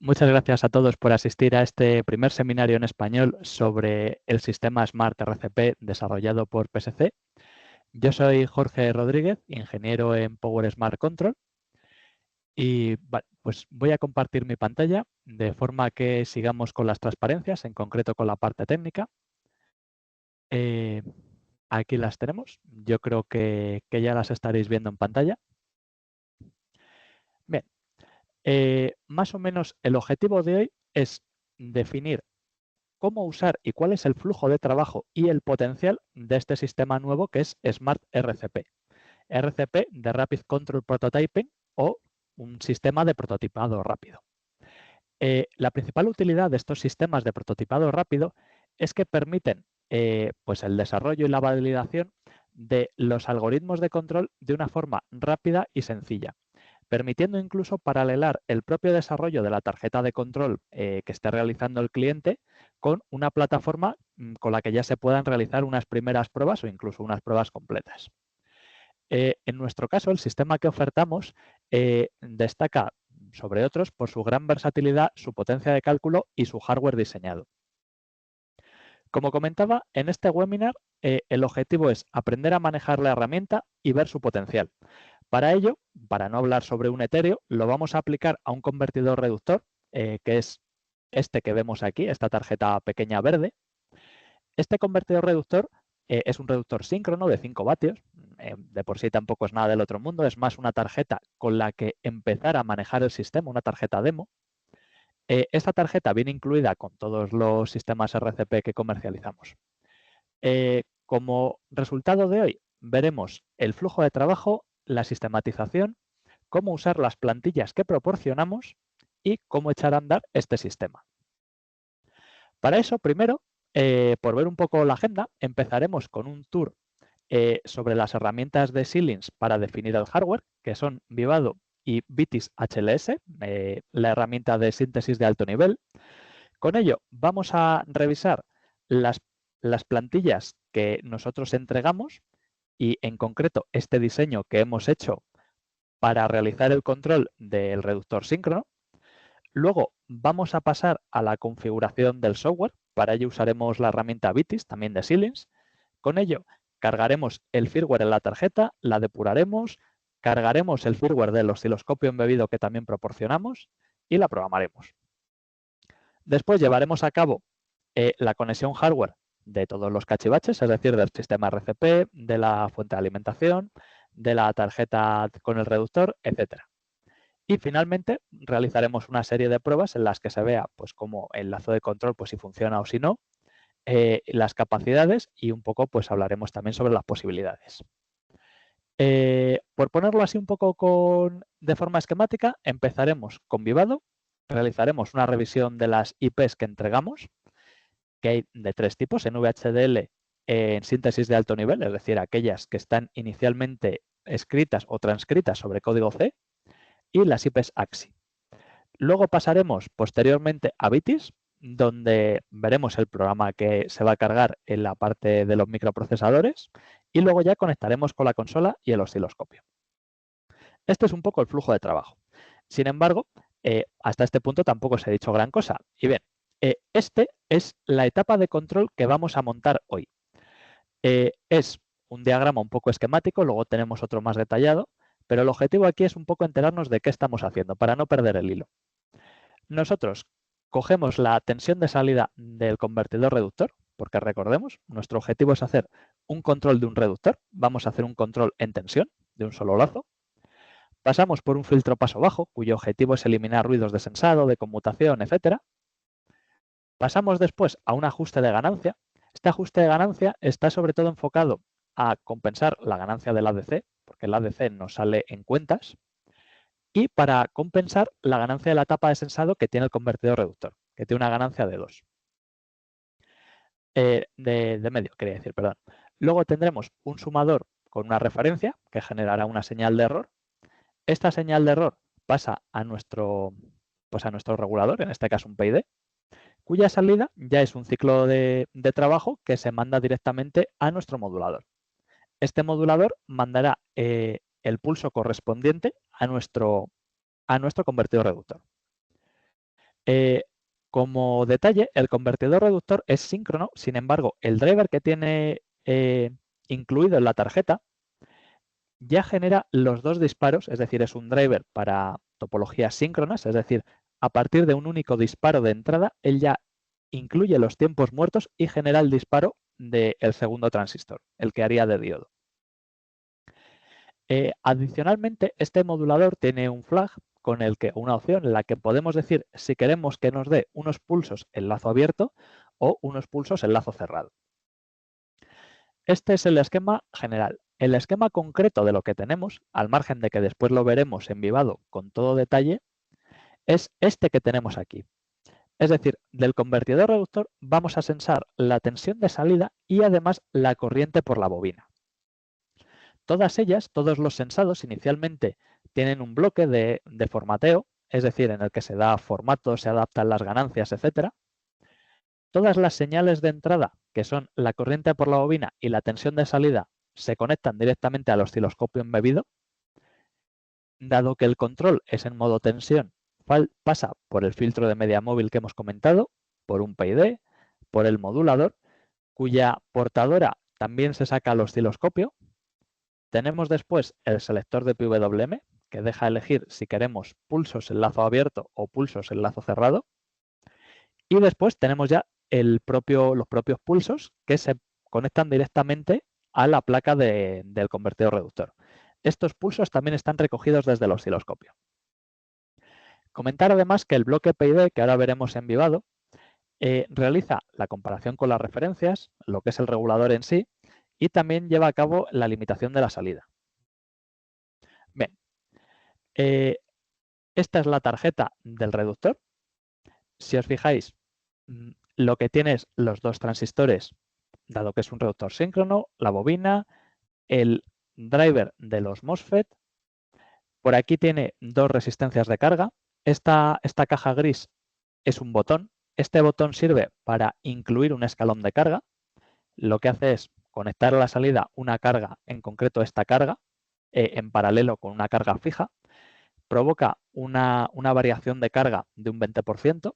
Muchas gracias a todos por asistir a este primer seminario en español sobre el sistema Smart RCP desarrollado por PSC. Yo soy Jorge Rodríguez, ingeniero en Power Smart Control, y pues voy a compartir mi pantalla de forma que sigamos con las transparencias, en concreto con la parte técnica. Aquí las tenemos. Yo creo que ya las estaréis viendo en pantalla. Bien, más o menos el objetivo de hoy es definir cómo usar y cuál es el flujo de trabajo y el potencial de este sistema nuevo que es Smart RCP. RCP de Rapid Control Prototyping o un sistema de prototipado rápido. La principal utilidad de estos sistemas de prototipado rápido es que permiten pues el desarrollo y la validación de los algoritmos de control de una forma rápida y sencilla, permitiendo incluso paralelar el propio desarrollo de la tarjeta de control que esté realizando el cliente con una plataforma con la que ya se puedan realizar unas primeras pruebas o incluso unas pruebas completas. En nuestro caso, el sistema que ofertamos destaca sobre otros por su gran versatilidad, su potencia de cálculo y su hardware diseñado. Como comentaba, en este webinar el objetivo es aprender a manejar la herramienta y ver su potencial. Para ello, para no hablar sobre un etéreo, lo vamos a aplicar a un convertidor reductor, que es este que vemos aquí, esta tarjeta pequeña verde. Este convertidor reductor es un reductor síncrono de 5 vatios. De por sí tampoco es nada del otro mundo, es más una tarjeta con la que empezar a manejar el sistema, una tarjeta demo. Esta tarjeta viene incluida con todos los sistemas RCP que comercializamos. Como resultado de hoy, veremos el flujo de trabajo, la sistematización, cómo usar las plantillas que proporcionamos y cómo echar a andar este sistema. Para eso, primero, por ver un poco la agenda, empezaremos con un tour sobre las herramientas de Xilinx para definir el hardware, que son Vivado y Vitis HLS, la herramienta de síntesis de alto nivel. Con ello, vamos a revisar las plantillas que nosotros entregamos y, en concreto, este diseño que hemos hecho para realizar el control del reductor síncrono. Luego vamos a pasar a la configuración del software. Para ello usaremos la herramienta Vitis, también de Xilinx. Con ello cargaremos el firmware en la tarjeta, la depuraremos, cargaremos el firmware del osciloscopio embebido que también proporcionamos y la programaremos. Después llevaremos a cabo la conexión hardware de todos los cachivaches, es decir, del sistema RCP, de la fuente de alimentación, de la tarjeta con el reductor, etc. Y finalmente realizaremos una serie de pruebas en las que se vea pues, cómo el lazo de control, pues, si funciona o si no, las capacidades y un poco pues, hablaremos también sobre las posibilidades. Por ponerlo así un poco de forma esquemática, empezaremos con Vivado, realizaremos una revisión de las IPs que entregamos, que hay de 3 tipos, en VHDL, en síntesis de alto nivel, es decir, aquellas que están inicialmente escritas o transcritas sobre código C, y las IPs AXI. Luego pasaremos posteriormente a Vitis, donde veremos el programa que se va a cargar en la parte de los microprocesadores y luego ya conectaremos con la consola y el osciloscopio. Este es un poco el flujo de trabajo. Sin embargo, hasta este punto tampoco os he dicho gran cosa. Y bien, este es la etapa de control que vamos a montar hoy. Es un diagrama un poco esquemático, luego tenemos otro más detallado, pero el objetivo aquí es un poco enterarnos de qué estamos haciendo para no perder el hilo. Nosotros cogemos la tensión de salida del convertidor reductor, porque recordemos, nuestro objetivo es hacer un control de un reductor. Vamos a hacer un control en tensión de un solo lazo. Pasamos por un filtro paso bajo, cuyo objetivo es eliminar ruidos de sensado, de conmutación, etc. Pasamos después a un ajuste de ganancia. Este ajuste de ganancia está sobre todo enfocado a compensar la ganancia del ADC, porque el ADC nos sale en cuentas, y para compensar la ganancia de la etapa de sensado que tiene el convertidor reductor, que tiene una ganancia de 2. De medio, quería decir, perdón. Luego tendremos un sumador con una referencia que generará una señal de error. Esta señal de error pasa a nuestro regulador, en este caso un PID, cuya salida ya es un ciclo de trabajo que se manda directamente a nuestro modulador. Este modulador mandará el pulso correspondiente a nuestro convertidor reductor. Como detalle, el convertidor reductor es síncrono, sin embargo, el driver que tiene incluido en la tarjeta ya genera los dos disparos, es decir, es un driver para topologías síncronas, es decir, a partir de un único disparo de entrada, él ya incluye los tiempos muertos y genera el disparo del segundo transistor, el que haría de diodo. Adicionalmente, este modulador tiene un flag con el que una opción en la que podemos decir si queremos que nos dé unos pulsos en lazo abierto o unos pulsos en lazo cerrado. Este es el esquema general. El esquema concreto de lo que tenemos, al margen de que después lo veremos en vivado con todo detalle, es este que tenemos aquí. Es decir, del convertidor reductor vamos a sensar la tensión de salida y además la corriente por la bobina. Todas ellas, todos los sensados inicialmente tienen un bloque de formateo, es decir, en el que se da formato, se adaptan las ganancias, etc. Todas las señales de entrada, que son la corriente por la bobina y la tensión de salida, se conectan directamente al osciloscopio embebido. Dado que el control es en modo tensión, pasa por el filtro de media móvil que hemos comentado, por un PID, por el modulador, cuya portadora también se saca al osciloscopio. Tenemos después el selector de PWM, que deja elegir si queremos pulsos en lazo abierto o pulsos en lazo cerrado. Y después tenemos ya los propios pulsos que se conectan directamente a la placa del convertidor reductor. Estos pulsos también están recogidos desde el osciloscopio. Comentar además que el bloque PID, que ahora veremos en vivado, realiza la comparación con las referencias, lo que es el regulador en sí, y también lleva a cabo la limitación de la salida. Bien, esta es la tarjeta del reductor. Si os fijáis, lo que tiene es los dos transistores, dado que es un reductor síncrono, la bobina, el driver de los MOSFET. Por aquí tiene dos resistencias de carga. Esta caja gris es un botón. Este botón sirve para incluir un escalón de carga. Lo que hace es conectar a la salida una carga, en concreto esta carga, en paralelo con una carga fija. Provoca una variación de carga de un 20%.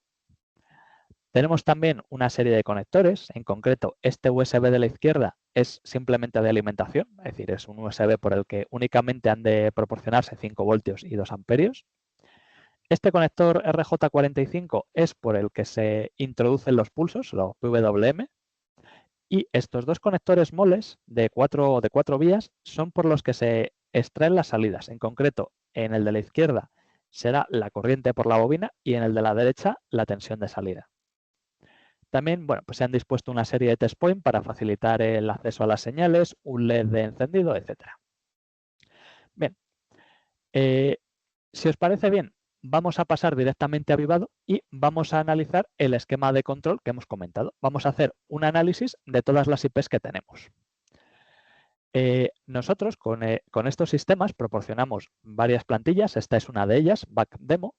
Tenemos también una serie de conectores, en concreto este USB de la izquierda es simplemente de alimentación, es decir, es un USB por el que únicamente han de proporcionarse 5 voltios y 2 amperios. Este conector RJ45 es por el que se introducen los pulsos, los PWM, y estos dos conectores moles de 4 vías son por los que se extraen las salidas. En concreto, en el de la izquierda será la corriente por la bobina y en el de la derecha la tensión de salida. También, bueno, pues se han dispuesto una serie de test point para facilitar el acceso a las señales, un LED de encendido, etc. Bien, si os parece bien, vamos a pasar directamente a vivado y vamos a analizar el esquema de control que hemos comentado. Vamos a hacer un análisis de todas las IPs que tenemos. Nosotros con estos sistemas proporcionamos varias plantillas. Esta es una de ellas, BackDemo.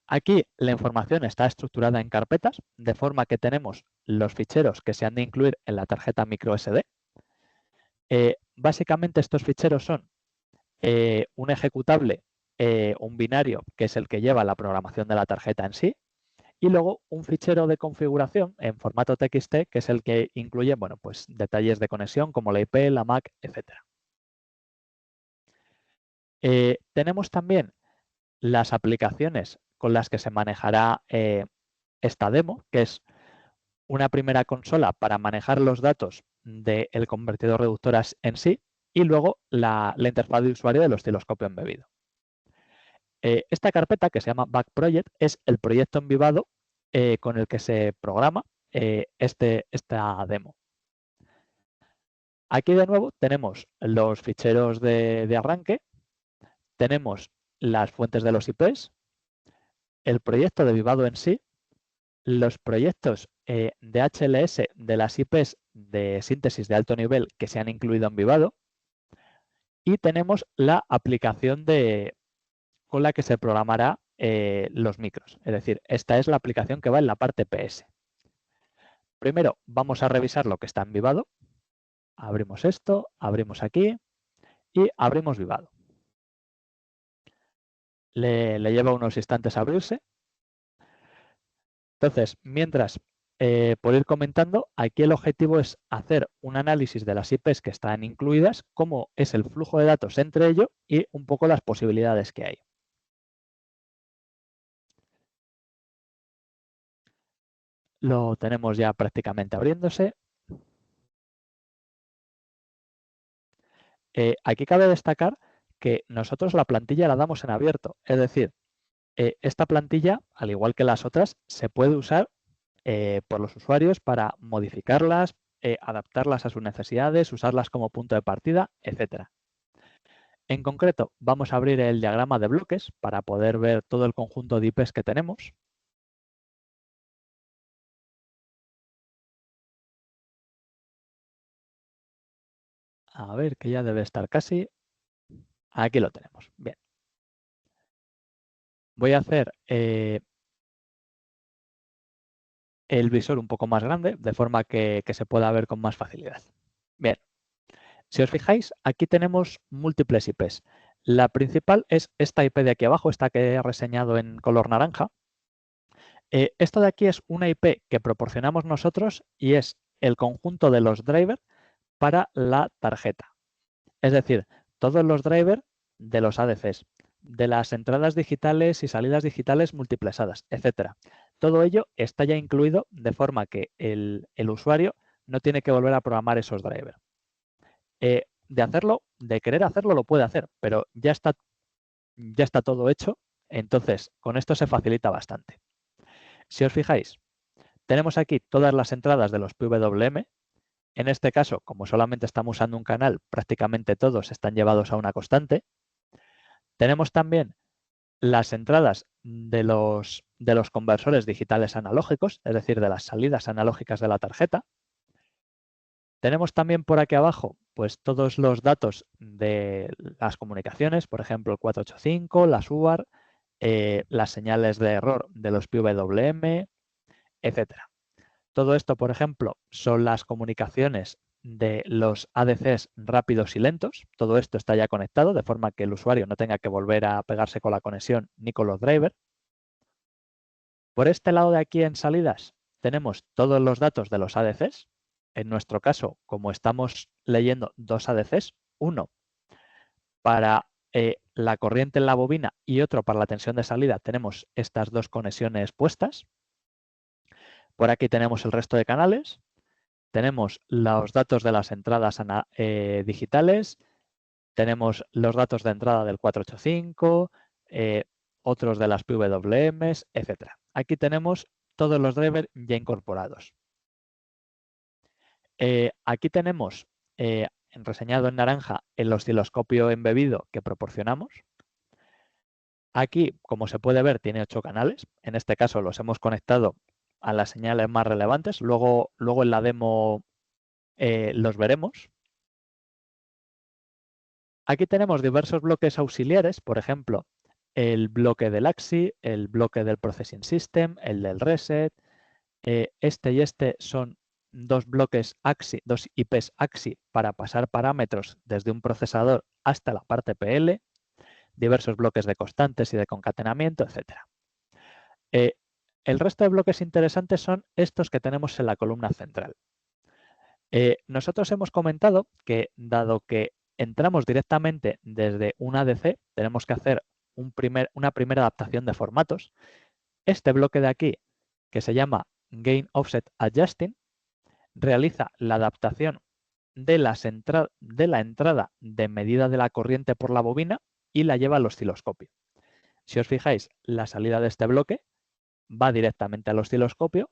Aquí la información está estructurada en carpetas, de forma que tenemos los ficheros que se han de incluir en la tarjeta microSD. Básicamente estos ficheros son un ejecutable, un binario, que es el que lleva la programación de la tarjeta en sí, y luego un fichero de configuración en formato TXT, que es el que incluye, bueno, pues detalles de conexión como la IP, la MAC, etc. Tenemos también las aplicaciones con las que se manejará esta demo, que es una primera consola para manejar los datos del convertidor reductor en sí y luego la interfaz de usuario del osciloscopio embebido. Esta carpeta, que se llama Backproject, es el proyecto en vivado con el que se programa esta demo. Aquí de nuevo tenemos los ficheros de arranque, tenemos las fuentes de los IPs, el proyecto de vivado en sí, los proyectos de HLS de las IPs de síntesis de alto nivel que se han incluido en vivado y tenemos la aplicación con la que se programará los micros. Es decir, esta es la aplicación que va en la parte PS. Primero vamos a revisar lo que está en vivado. Abrimos esto, abrimos aquí y abrimos vivado. Le lleva unos instantes a abrirse. Entonces, mientras, por ir comentando, aquí el objetivo es hacer un análisis de las IPs que están incluidas, cómo es el flujo de datos entre ellos y un poco las posibilidades que hay. Lo tenemos ya prácticamente abriéndose. Aquí cabe destacar que nosotros la plantilla la damos en abierto, es decir, esta plantilla, al igual que las otras, se puede usar por los usuarios para modificarlas, adaptarlas a sus necesidades, usarlas como punto de partida, etc. En concreto, vamos a abrir el diagrama de bloques para poder ver todo el conjunto de IPs que tenemos. A ver, que ya debe estar casi. Aquí lo tenemos. Bien. Voy a hacer el visor un poco más grande, de forma que se pueda ver con más facilidad. Bien. Si os fijáis, aquí tenemos múltiples IPs. La principal es esta IP de aquí abajo, esta que he reseñado en color naranja. Esto de aquí es una IP que proporcionamos nosotros y es el conjunto de los drivers para la tarjeta. Es decir, todos los drivers de los ADCs, de las entradas digitales y salidas digitales multiplexadas, etcétera. Todo ello está ya incluido de forma que el usuario no tiene que volver a programar esos drivers. De hacerlo, de querer hacerlo, lo puede hacer, pero ya está todo hecho, entonces con esto se facilita bastante. Si os fijáis, tenemos aquí todas las entradas de los PWM. En este caso, como solamente estamos usando un canal, prácticamente todos están llevados a una constante. Tenemos también las entradas de los conversores digitales analógicos, es decir, de las salidas analógicas de la tarjeta. Tenemos también por aquí abajo pues todos los datos de las comunicaciones, por ejemplo, el 485, las UART, las señales de error de los PWM, etcétera. Todo esto, por ejemplo, son las comunicaciones de los ADCs rápidos y lentos. Todo esto está ya conectado, de forma que el usuario no tenga que volver a pegarse con la conexión ni con los drivers. Por este lado de aquí en salidas tenemos todos los datos de los ADCs. En nuestro caso, como estamos leyendo dos ADCs, uno para la corriente en la bobina y otro para la tensión de salida, tenemos estas dos conexiones puestas. Por aquí tenemos el resto de canales. Tenemos los datos de las entradas digitales, tenemos los datos de entrada del 485, otros de las PWMs, etc. Aquí tenemos todos los drivers ya incorporados. Aquí tenemos reseñado en naranja el osciloscopio embebido que proporcionamos. Aquí, como se puede ver, tiene 8 canales. En este caso los hemos conectado a las señales más relevantes. Luego en la demo los veremos. Aquí tenemos diversos bloques auxiliares, por ejemplo, el bloque del AXI, el bloque del Processing System, el del Reset. Este y este son dos bloques AXI, dos IPs AXI para pasar parámetros desde un procesador hasta la parte PL, diversos bloques de constantes y de concatenamiento, etc. El resto de bloques interesantes son estos que tenemos en la columna central. Nosotros hemos comentado que, dado que entramos directamente desde un ADC, tenemos que hacer una primera adaptación de formatos. Este bloque de aquí, que se llama Gain Offset Adjusting, realiza la adaptación de la entrada de medida de la corriente por la bobina y la lleva al osciloscopio. Si os fijáis, la salida de este bloque va directamente al osciloscopio,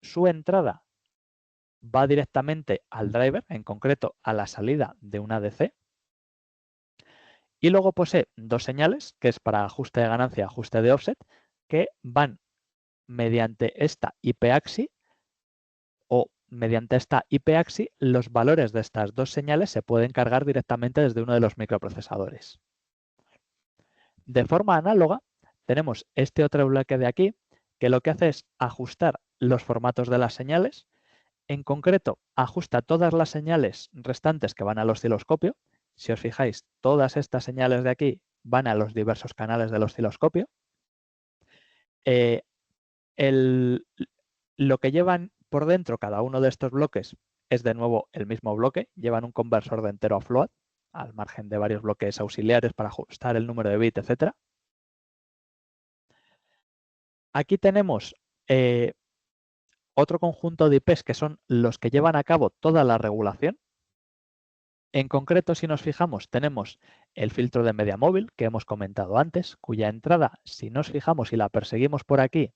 su entrada va directamente al driver, en concreto a la salida de un ADC, y luego posee dos señales, que es para ajuste de ganancia, ajuste de offset, que van mediante esta IP-AXI o mediante esta IP-AXI, los valores de estas dos señales se pueden cargar directamente desde uno de los microprocesadores. De forma análoga, tenemos este otro bloque de aquí, que lo que hace es ajustar los formatos de las señales. En concreto, ajusta todas las señales restantes que van al osciloscopio. Si os fijáis, todas estas señales de aquí van a los diversos canales del osciloscopio. Lo que llevan por dentro cada uno de estos bloques es de nuevo el mismo bloque, llevan un conversor de entero a float, al margen de varios bloques auxiliares para ajustar el número de bits, etc. Aquí tenemos otro conjunto de IPs que son los que llevan a cabo toda la regulación. En concreto, si nos fijamos, tenemos el filtro de media móvil que hemos comentado antes, cuya entrada, si nos fijamos y la perseguimos por aquí,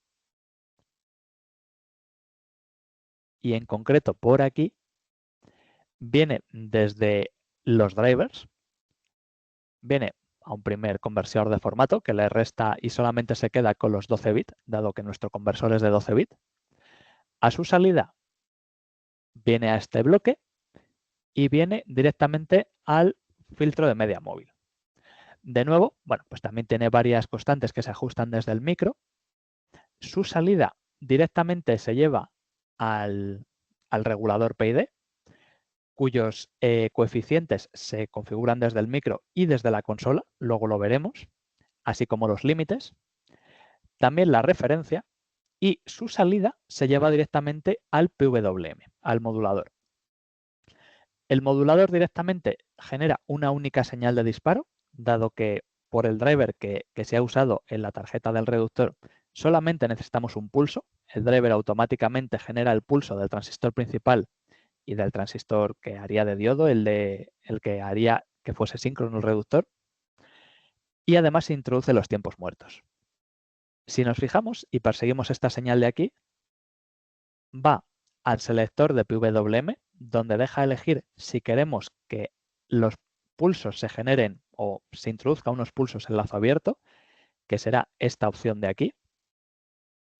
y en concreto por aquí, viene desde los drivers, viene a un primer conversador de formato que le resta y solamente se queda con los 12 bits, dado que nuestro conversor es de 12 bits. A su salida viene a este bloque y viene directamente al filtro de media móvil. De nuevo, bueno, pues también tiene varias constantes que se ajustan desde el micro. Su salida directamente se lleva al regulador PID, cuyos coeficientes se configuran desde el micro y desde la consola, luego lo veremos, así como los límites. También la referencia y su salida se lleva directamente al PWM, al modulador. El modulador directamente genera una única señal de disparo, dado que por el driver que se ha usado en la tarjeta del reductor solamente necesitamos un pulso. El driver automáticamente genera el pulso del transistor principal y del transistor que haría de diodo, el que haría que fuese síncrono el reductor. Y además se introduce los tiempos muertos. Si nos fijamos y perseguimos esta señal de aquí, va al selector de PWM, donde deja elegir si queremos que los pulsos se generen o se introduzca unos pulsos en lazo abierto, que será esta opción de aquí.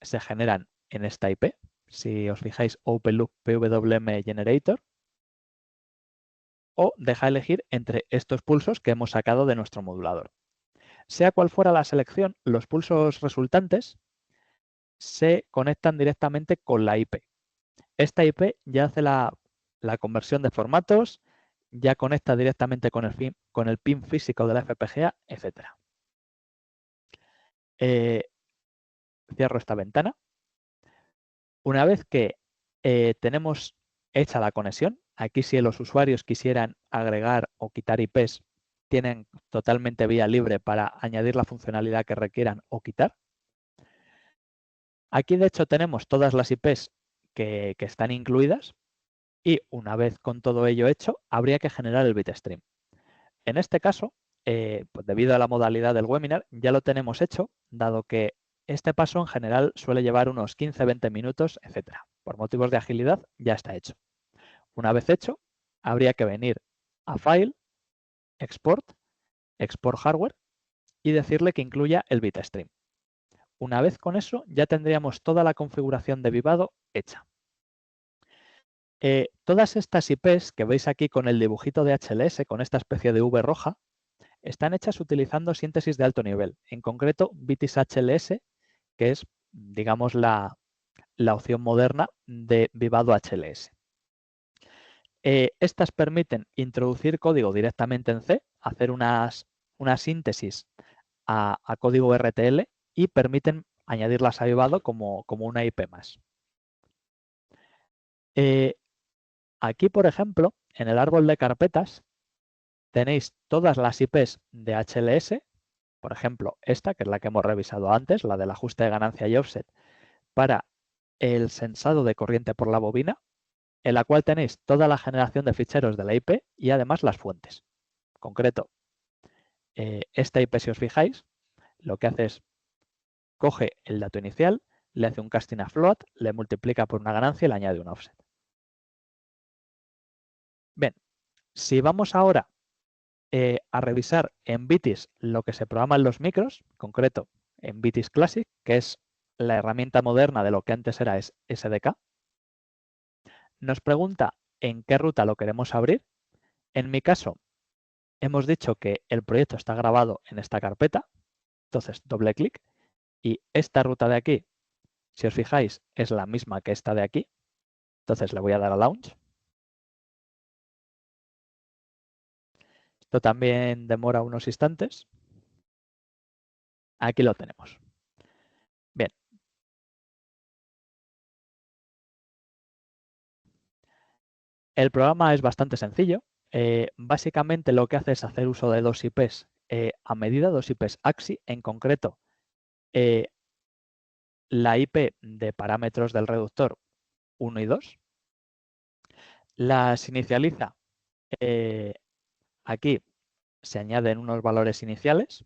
Se generan en esta IP. Si os fijáis, Open Loop PWM Generator. O deja elegir entre estos pulsos que hemos sacado de nuestro modulador. Sea cual fuera la selección, los pulsos resultantes se conectan directamente con la IP. Esta IP ya hace la conversión de formatos, ya conecta directamente con el pin físico de la FPGA, etc. Cierro esta ventana. Una vez que tenemos hecha la conexión, aquí si los usuarios quisieran agregar o quitar IPs, tienen totalmente vía libre para añadir la funcionalidad que requieran o quitar. Aquí de hecho tenemos todas las IPs que están incluidas y una vez con todo ello hecho, habría que generar el bitstream. En este caso, pues debido a la modalidad del webinar, ya lo tenemos hecho, dado que este paso en general suele llevar unos 15-20 minutos, etc. Por motivos de agilidad ya está hecho. Una vez hecho, habría que venir a File, Export, Export Hardware y decirle que incluya el bitstream. Una vez con eso, ya tendríamos toda la configuración de Vivado hecha. Todas estas IPs que veis aquí con el dibujito de HLS, con esta especie de V roja, están hechas utilizando síntesis de alto nivel, en concreto Vitis HLS, que es, digamos, la opción moderna de Vivado HLS. Estas permiten introducir código directamente en C, hacer una síntesis a código RTL y permiten añadirlas a Vivado como una IP más. Aquí, por ejemplo, en el árbol de carpetas, tenéis todas las IPs de HLS, por ejemplo, esta, que es la que hemos revisado antes, la del ajuste de ganancia y offset, para el sensado de corriente por la bobina, en la cual tenéis toda la generación de ficheros de la IP y además las fuentes. En concreto, esta IP, si os fijáis, lo que hace es coge el dato inicial, le hace un casting a float, le multiplica por una ganancia y le añade un offset. Bien, si vamos ahora a revisar en Vitis lo que se programa en los micros, en concreto en Vitis Classic, que es la herramienta moderna de lo que antes era SDK, nos pregunta en qué ruta lo queremos abrir. En mi caso, hemos dicho que el proyecto está grabado en esta carpeta, entonces doble clic y esta ruta de aquí, si os fijáis, es la misma que esta de aquí, entonces le voy a dar a Launch. Esto también demora unos instantes. Aquí lo tenemos. Bien, El programa es bastante sencillo. Básicamente lo que hace es hacer uso de dos IPs a medida, dos IPs AXI, en concreto la IP de parámetros del reductor 1 y 2. Las inicializa. Aquí se añaden unos valores iniciales.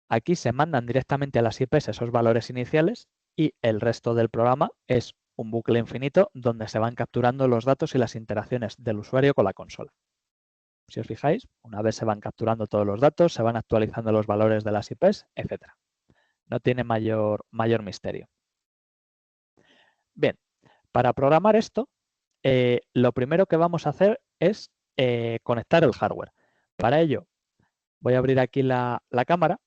Aquí se mandan directamente a las IPs esos valores iniciales y el resto del programa es un bucle infinito donde se van capturando los datos y las interacciones del usuario con la consola. Si os fijáis, una vez se van capturando todos los datos, se van actualizando los valores de las IPs, etc. No tiene mayor misterio. Bien, para programar esto, lo primero que vamos a hacer es conectar el hardware. Para ello, voy a abrir aquí la cámara.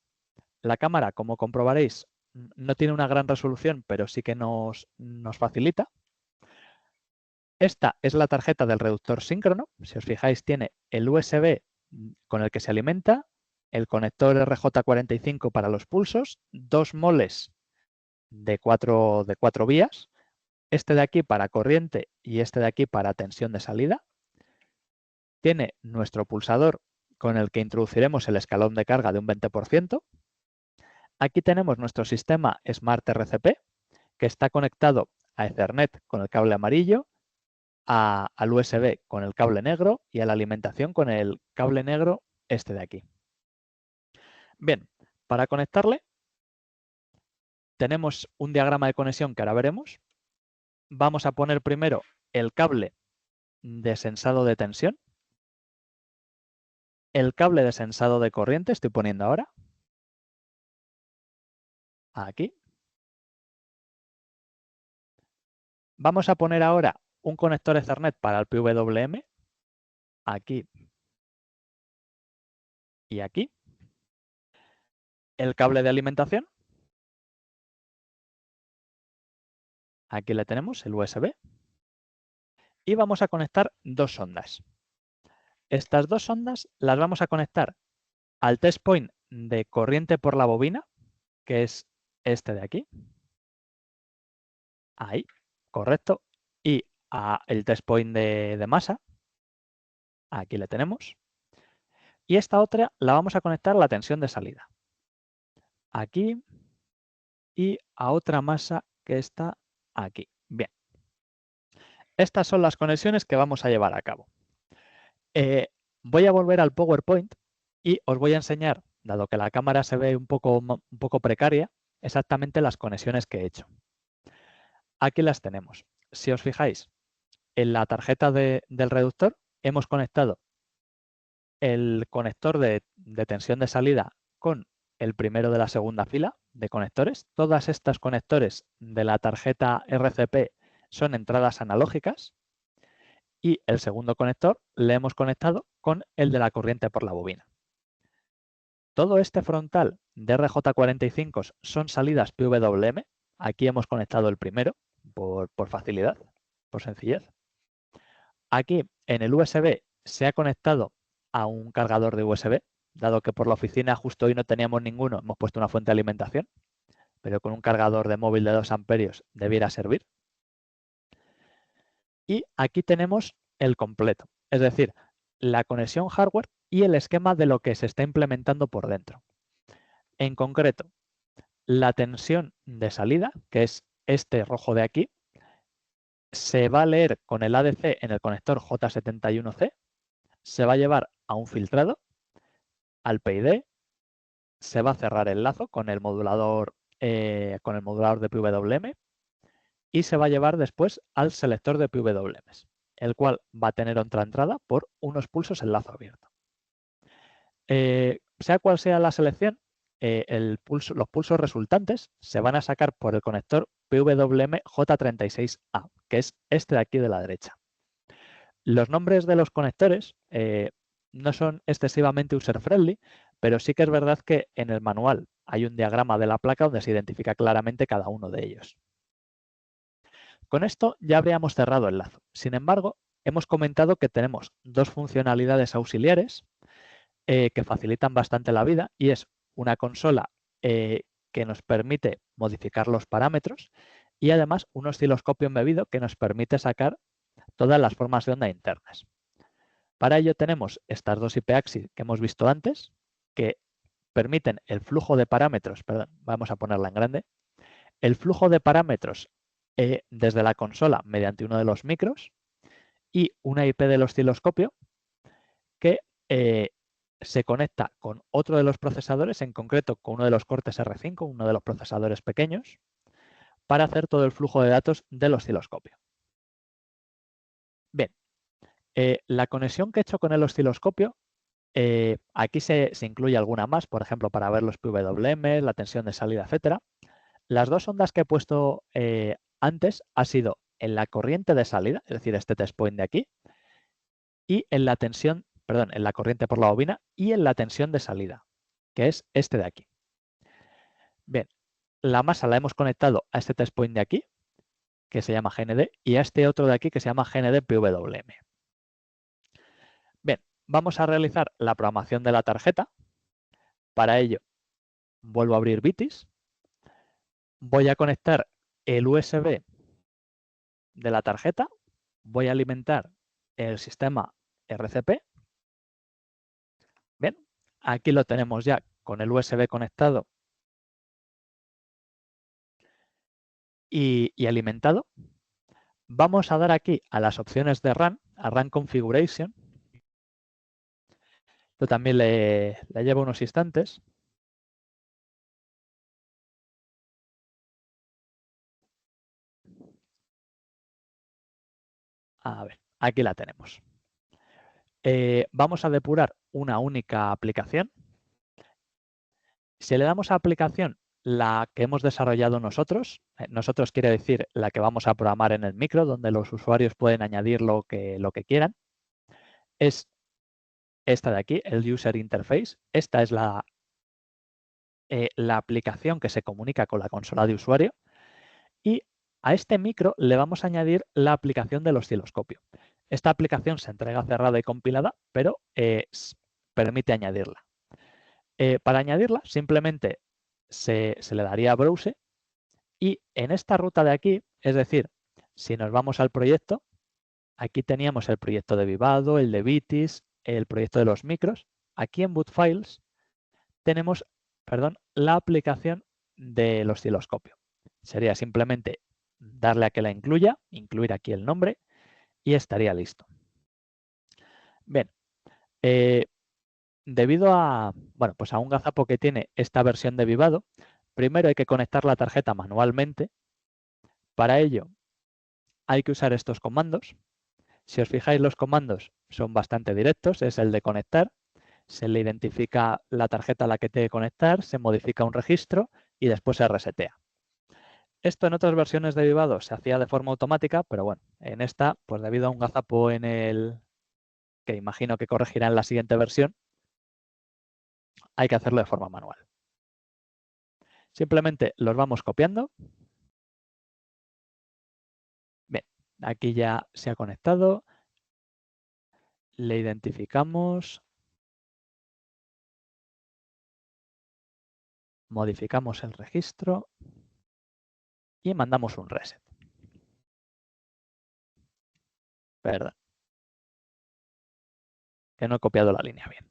La cámara, como comprobaréis, no tiene una gran resolución, pero sí que nos facilita. Esta es la tarjeta del reductor síncrono. Si os fijáis, tiene el USB con el que se alimenta, el conector RJ45 para los pulsos, 2 moles de 4 vías, este de aquí para corriente y este de aquí para tensión de salida. Tiene nuestro pulsador con el que introduciremos el escalón de carga de un 20%. Aquí tenemos nuestro sistema Smart RCP, que está conectado a Ethernet con el cable amarillo, al USB con el cable negro y a la alimentación con el cable negro este de aquí. Bien, para conectarle tenemos un diagrama de conexión que ahora veremos. Vamos a poner primero el cable de sensado de tensión, el cable de sensado de corriente, estoy poniendo ahora, aquí. Vamos a poner ahora un conector Ethernet para el PWM, aquí y aquí. El cable de alimentación, aquí le tenemos, el USB. Y vamos a conectar dos sondas. Estas dos sondas las vamos a conectar al test point de corriente por la bobina, que es este de aquí. Ahí, correcto. Y el test point de masa, aquí le tenemos. Y esta otra la vamos a conectar a la tensión de salida. Aquí y a otra masa que está aquí. Bien. Estas son las conexiones que vamos a llevar a cabo. Voy a volver al PowerPoint y os voy a enseñar, dado que la cámara se ve un poco precaria, exactamente las conexiones que he hecho. Aquí las tenemos. Si os fijáis, en la tarjeta del reductor hemos conectado el conector de tensión de salida con el primero de la segunda fila de conectores. Todas estas conectores de la tarjeta RCP son entradas analógicas y el segundo conector le hemos conectado con el de la corriente por la bobina. Todo este frontal de RJ45 son salidas PWM. Aquí hemos conectado el primero por facilidad, por sencillez. Aquí en el USB se ha conectado a un cargador de USB, dado que por la oficina justo hoy no teníamos ninguno, hemos puesto una fuente de alimentación, pero con un cargador de móvil de 2 amperios debiera servir. Y aquí tenemos el completo, es decir, la conexión hardware y el esquema de lo que se está implementando por dentro. En concreto, la tensión de salida, que es este rojo de aquí, se va a leer con el ADC en el conector J71C, se va a llevar a un filtrado, al PID, se va a cerrar el lazo con el modulador de PWM y se va a llevar después al selector de PWMs, el cual va a tener otra entrada por unos pulsos en lazo abierto. Sea cual sea la selección, los pulsos resultantes se van a sacar por el conector PWM J36A, que es este de aquí de la derecha. Los nombres de los conectores no son excesivamente user-friendly, pero sí que es verdad que en el manual hay un diagrama de la placa donde se identifica claramente cada uno de ellos. Con esto ya habríamos cerrado el lazo. Sin embargo, hemos comentado que tenemos dos funcionalidades auxiliares que facilitan bastante la vida y es una consola que nos permite modificar los parámetros y además un osciloscopio embebido que nos permite sacar todas las formas de onda internas. Para ello tenemos estas dos IP-AXI que hemos visto antes, que permiten el flujo de parámetros, perdón, vamos a ponerla en grande, el flujo de parámetros desde la consola mediante uno de los micros y una IP del osciloscopio que se conecta con otro de los procesadores, en concreto con uno de los Cortex R5, uno de los procesadores pequeños, para hacer todo el flujo de datos del osciloscopio. Bien, la conexión que he hecho con el osciloscopio, aquí se incluye alguna más, por ejemplo, para ver los PWM, la tensión de salida, etcétera. Las dos ondas que he puesto antes ha sido en la corriente de salida, es decir, este test point de aquí, y en la tensión, perdón, en la corriente por la bobina y en la tensión de salida, que es este de aquí. Bien, la masa la hemos conectado a este test point de aquí, que se llama GND, y a este otro de aquí que se llama GND PWM. Bien, vamos a realizar la programación de la tarjeta. Para ello, vuelvo a abrir Vitis. Voy a conectar el USB de la tarjeta. Voy a alimentar el sistema RCP. Bien, aquí lo tenemos ya con el USB conectado y alimentado. Vamos a dar aquí a las opciones de RAN, a RAN Configuration. Esto también le lleva unos instantes. A ver, aquí la tenemos. Vamos a depurar una única aplicación. Si le damos a aplicación la que hemos desarrollado nosotros quiere decir la que vamos a programar en el micro, donde los usuarios pueden añadir lo que quieran, es esta de aquí, el User Interface. Esta es la aplicación que se comunica con la consola de usuario. Y a este micro le vamos a añadir la aplicación del osciloscopio. Esta aplicación se entrega cerrada y compilada, pero permite añadirla. Para añadirla, simplemente se le daría a Browse y en esta ruta de aquí, es decir, si nos vamos al proyecto, aquí teníamos el proyecto de Vivado, el de Vitis, el proyecto de los micros. Aquí en Boot Files tenemos, la aplicación del osciloscopio. Sería simplemente darle a que la incluya, incluir aquí el nombre y estaría listo. Bien, debido a, pues a un gazapo que tiene esta versión de Vivado, primero hay que conectar la tarjeta manualmente. Para ello hay que usar estos comandos. Si os fijáis, los comandos son bastante directos. Es el de conectar, se le identifica la tarjeta a la que tiene que conectar, se modifica un registro y después se resetea. Esto en otras versiones de Vivado se hacía de forma automática, pero bueno, en esta, pues debido a un gazapo en el que imagino que corregirá en la siguiente versión, hay que hacerlo de forma manual. Simplemente los vamos copiando. Bien, aquí ya se ha conectado. Le identificamos. Modificamos el registro y mandamos un reset. Perdón, que no he copiado la línea bien.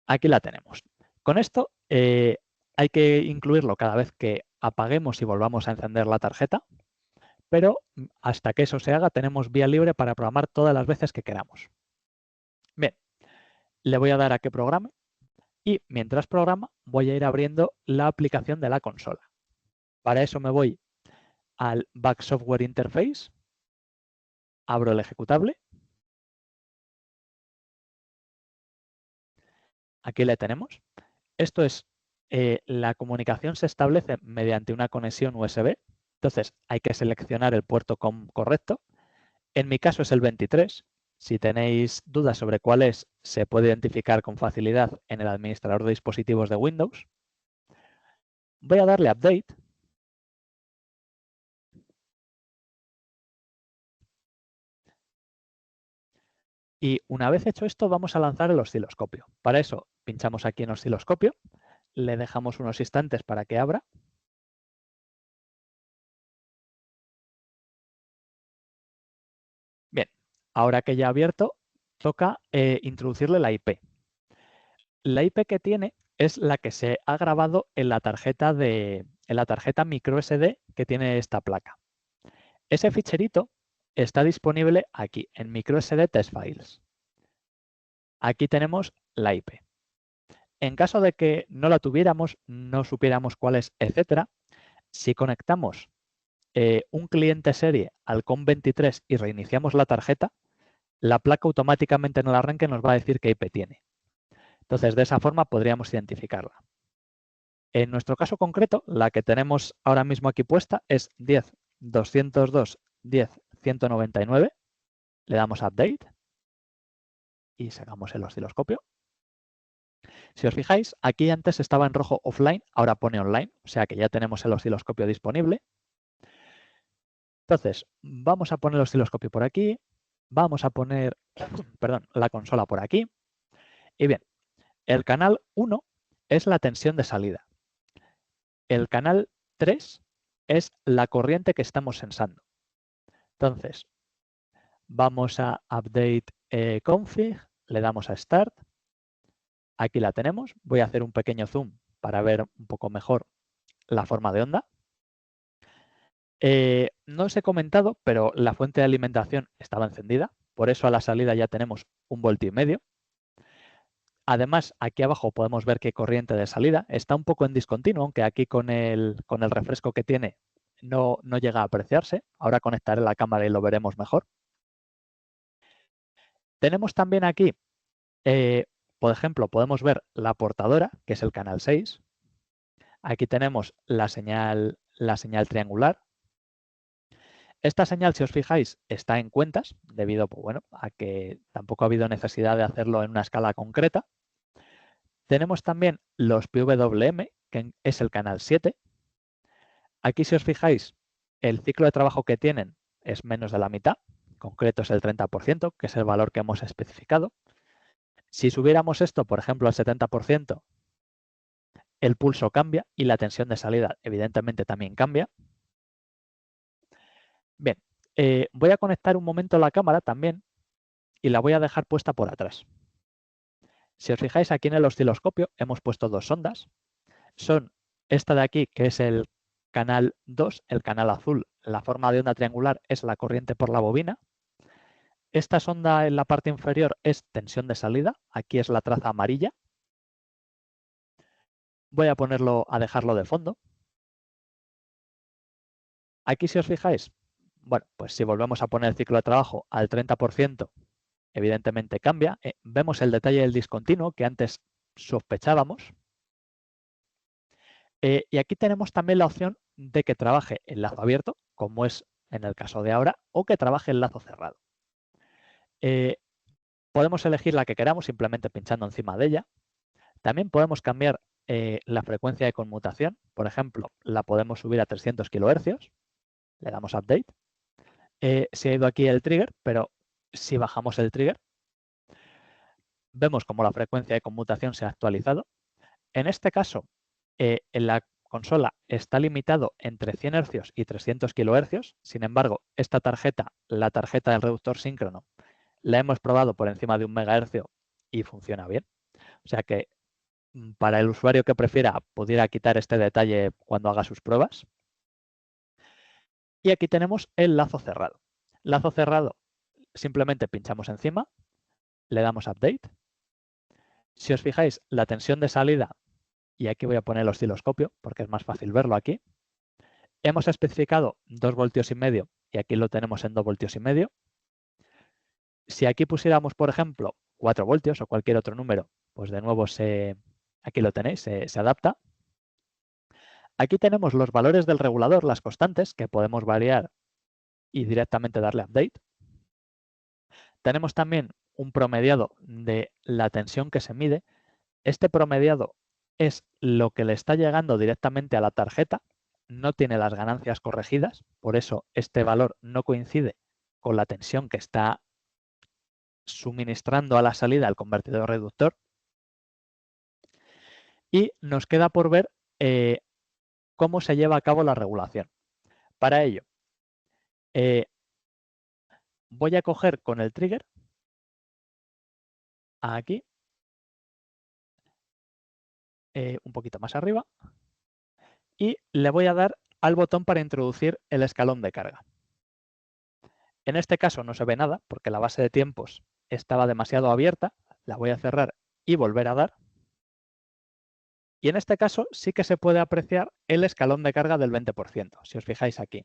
Aquí la tenemos. Con esto hay que incluirlo cada vez que apaguemos y volvamos a encender la tarjeta, pero hasta que eso se haga tenemos vía libre para programar todas las veces que queramos. Bien, le voy a dar a que programe y mientras programa voy a ir abriendo la aplicación de la consola. Para eso me voy al Back Software Interface, abro el ejecutable. Aquí le tenemos. Esto es, la comunicación se establece mediante una conexión USB. Entonces hay que seleccionar el puerto correcto. En mi caso es el 23. Si tenéis dudas sobre cuál es, se puede identificar con facilidad en el administrador de dispositivos de Windows. Voy a darle Update. Y una vez hecho esto, vamos a lanzar el osciloscopio. Para eso, pinchamos aquí en osciloscopio, le dejamos unos instantes para que abra. Ahora que ya ha abierto, toca introducirle la IP. La IP que tiene es la que se ha grabado en la tarjeta microSD que tiene esta placa. Ese ficherito está disponible aquí, en microSD test files. Aquí tenemos la IP. En caso de que no la tuviéramos, no supiéramos cuál es, etcétera, si conectamos un cliente serie al COM23 y reiniciamos la tarjeta, la placa automáticamente en el arranque nos va a decir qué IP tiene. Entonces, de esa forma podríamos identificarla. En nuestro caso concreto, la que tenemos ahora mismo aquí puesta es 10.202.10.199. Le damos a Update y sacamos el osciloscopio. Si os fijáis, aquí antes estaba en rojo offline, ahora pone online, o sea que ya tenemos el osciloscopio disponible. Entonces, vamos a poner el osciloscopio por aquí, vamos a poner, perdón, la consola por aquí. Y bien, el canal 1 es la tensión de salida. El canal 3 es la corriente que estamos sensando. Entonces, vamos a Update Config, le damos a Start. Aquí la tenemos. Voy a hacer un pequeño zoom para ver un poco mejor la forma de onda. No os he comentado, pero la fuente de alimentación estaba encendida. Por eso a la salida ya tenemos 1,5 voltios. Además, aquí abajo podemos ver qué corriente de salida. Está un poco en discontinuo, aunque aquí con el refresco que tiene no llega a apreciarse. Ahora conectaré la cámara y lo veremos mejor. Tenemos también aquí, por ejemplo, podemos ver la portadora, que es el canal 6. Aquí tenemos la señal triangular. Esta señal, si os fijáis, está en cuentas, debido pues, bueno, a que tampoco ha habido necesidad de hacerlo en una escala concreta. Tenemos también los PWM, que es el canal 7. Aquí, si os fijáis, el ciclo de trabajo que tienen es menos de la mitad, en concreto es el 30%, que es el valor que hemos especificado. Si subiéramos esto, por ejemplo, al 70%, el pulso cambia y la tensión de salida, evidentemente, también cambia. Bien, voy a conectar un momento la cámara también y la voy a dejar puesta por atrás. Si os fijáis aquí en el osciloscopio hemos puesto dos sondas. Son esta de aquí, que es el canal 2, el canal azul. La forma de onda triangular es la corriente por la bobina. Esta sonda en la parte inferior es tensión de salida. Aquí es la traza amarilla. Voy a dejarlo de fondo. Aquí, si os fijáis, bueno, pues si volvemos a poner el ciclo de trabajo al 30%, evidentemente cambia. Vemos el detalle del discontinuo que antes sospechábamos. Y aquí tenemos también la opción de que trabaje en lazo abierto, como es en el caso de ahora, o que trabaje en lazo cerrado. Podemos elegir la que queramos simplemente pinchando encima de ella. También podemos cambiar la frecuencia de conmutación. Por ejemplo, la podemos subir a 300 kHz. Le damos a Update. Se ha ido aquí el trigger, pero si bajamos el trigger, vemos como la frecuencia de conmutación se ha actualizado. En este caso, en la consola está limitado entre 100 Hz y 300 kHz. Sin embargo, esta tarjeta, la tarjeta del reductor síncrono, la hemos probado por encima de 1 MHz y funciona bien. O sea que para el usuario que prefiera pudiera quitar este detalle cuando haga sus pruebas. Y aquí tenemos el lazo cerrado. Lazo cerrado, simplemente pinchamos encima, le damos Update. Si os fijáis, la tensión de salida, y aquí voy a poner el osciloscopio porque es más fácil verlo aquí, hemos especificado 2,5 voltios y aquí lo tenemos en 2,5 voltios. Si aquí pusiéramos, por ejemplo, 4 voltios o cualquier otro número, pues de nuevo aquí lo tenéis, se adapta. Aquí tenemos los valores del regulador, las constantes, que podemos variar y directamente darle Update. Tenemos también un promediado de la tensión que se mide. Este promediado es lo que le está llegando directamente a la tarjeta, no tiene las ganancias corregidas, por eso este valor no coincide con la tensión que está suministrando a la salida el convertidor reductor. Y nos queda por ver cómo se lleva a cabo la regulación. Para ello, voy a coger con el trigger aquí, un poquito más arriba, y le voy a dar al botón para introducir el escalón de carga. En este caso no se ve nada porque la base de tiempos estaba demasiado abierta. La voy a cerrar y volver a dar. Y en este caso sí que se puede apreciar el escalón de carga del 20%. Si os fijáis aquí,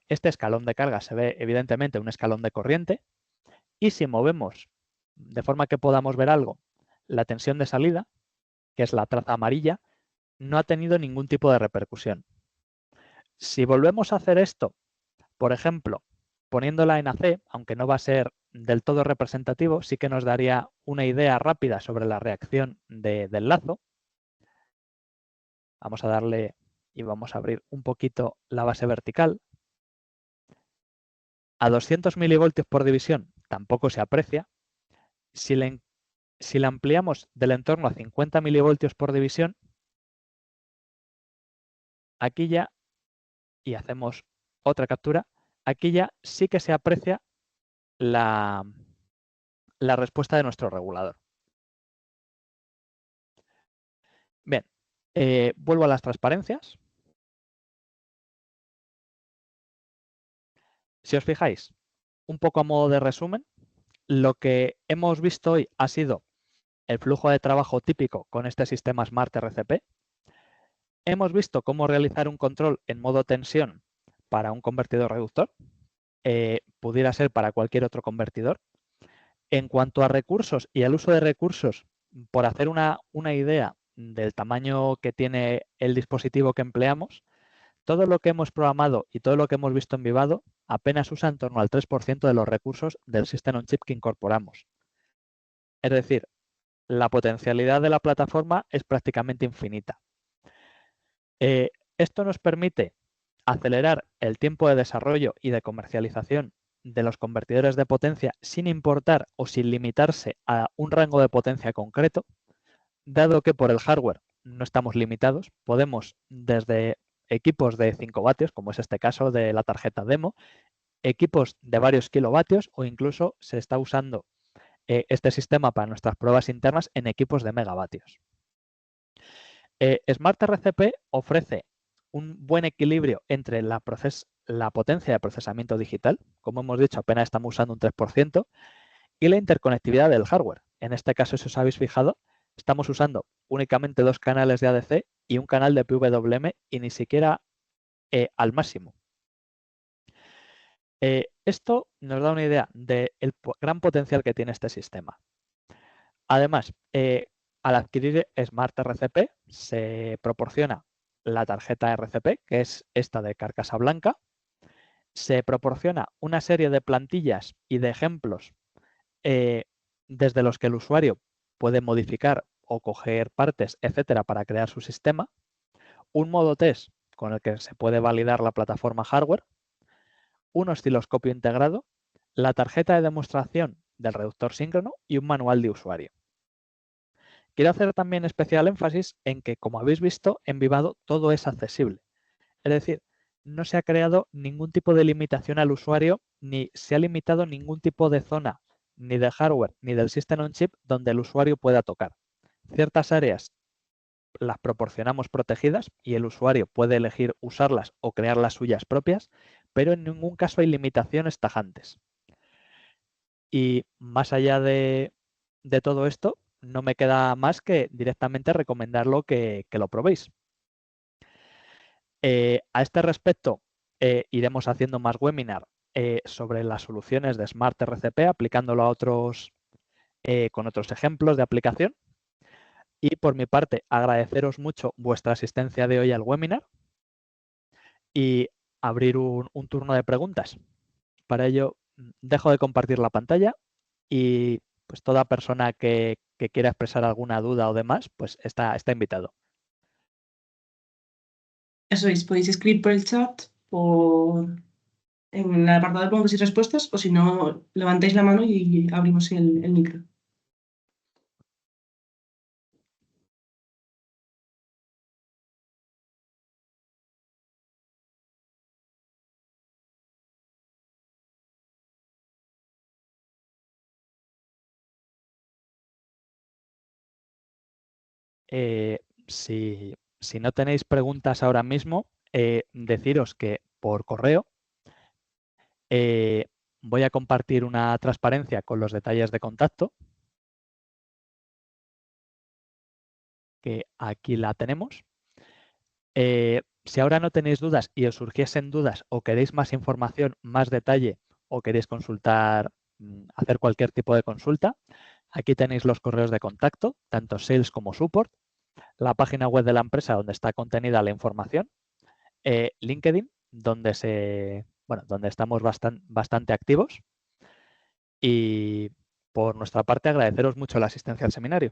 este escalón de carga se ve evidentemente un escalón de corriente. Y si movemos de forma que podamos ver algo, la tensión de salida, que es la traza amarilla, no ha tenido ningún tipo de repercusión. Si volvemos a hacer esto, por ejemplo, poniéndola en AC, aunque no va a ser del todo representativo, sí que nos daría una idea rápida sobre la reacción del lazo. Vamos a darle y vamos a abrir un poquito la base vertical. A 200 milivoltios por división tampoco se aprecia. Si la ampliamos del entorno a 50 milivoltios por división, aquí ya, y hacemos otra captura, aquí ya sí que se aprecia la respuesta de nuestro regulador. Bien, vuelvo a las transparencias. Si os fijáis, un poco a modo de resumen, lo que hemos visto hoy ha sido el flujo de trabajo típico con este sistema Smart RCP. Hemos visto cómo realizar un control en modo tensión para un convertidor reductor. Pudiera ser para cualquier otro convertidor. En cuanto a recursos y al uso de recursos, por hacer una idea del tamaño que tiene el dispositivo que empleamos, todo lo que hemos programado y todo lo que hemos visto en Vivado apenas usa en torno al 3% de los recursos del System on Chip que incorporamos. Es decir, la potencialidad de la plataforma es prácticamente infinita. Esto nos permite acelerar el tiempo de desarrollo y de comercialización de los convertidores de potencia sin importar o sin limitarse a un rango de potencia concreto, dado que por el hardware no estamos limitados, podemos desde equipos de 5 vatios, como es este caso de la tarjeta demo, equipos de varios kilovatios o incluso se está usando este sistema para nuestras pruebas internas en equipos de megavatios. Smart RCP ofrece un buen equilibrio entre la potencia de procesamiento digital, como hemos dicho, apenas estamos usando un 3%, y la interconectividad del hardware. En este caso, si os habéis fijado, estamos usando únicamente 2 canales de ADC y un canal de PWM y ni siquiera al máximo. Esto nos da una idea del gran potencial que tiene este sistema. Además, al adquirir Smart RCP se proporciona la tarjeta RCP, que es esta de carcasa blanca. Se proporciona una serie de plantillas y de ejemplos desde los que el usuario puede modificar o coger partes, etcétera, para crear su sistema. Un modo test con el que se puede validar la plataforma hardware. Un osciloscopio integrado. La tarjeta de demostración del reductor síncrono y un manual de usuario. Quiero hacer también especial énfasis en que, como habéis visto, en Vivado todo es accesible. Es decir, no se ha creado ningún tipo de limitación al usuario, ni se ha limitado ningún tipo de zona, ni de hardware, ni del System on Chip, donde el usuario pueda tocar. Ciertas áreas las proporcionamos protegidas y el usuario puede elegir usarlas o crear las suyas propias, pero en ningún caso hay limitaciones tajantes. Y más allá de todo esto, no me queda más que directamente recomendarlo que lo probéis. A este respecto, iremos haciendo más webinar sobre las soluciones de Smart RCP, aplicándolo a otros, con otros ejemplos de aplicación. Y por mi parte, agradeceros mucho vuestra asistencia de hoy al webinar y abrir un turno de preguntas. Para ello, dejo de compartir la pantalla y pues toda persona que quiera expresar alguna duda o demás, pues está invitado. Eso es, podéis escribir por el chat, en el apartado de preguntas y respuestas, o si no, levantáis la mano y abrimos el micro. si no tenéis preguntas ahora mismo, deciros que por correo voy a compartir una transparencia con los detalles de contacto, que aquí la tenemos. Si ahora no tenéis dudas y os surgiesen dudas o queréis más información, más detalle o queréis consultar, hacer cualquier tipo de consulta, aquí tenéis los correos de contacto, tanto sales como support, la página web de la empresa donde está contenida la información, LinkedIn, donde donde estamos bastante activos, y por nuestra parte agradeceros mucho la asistencia al seminario.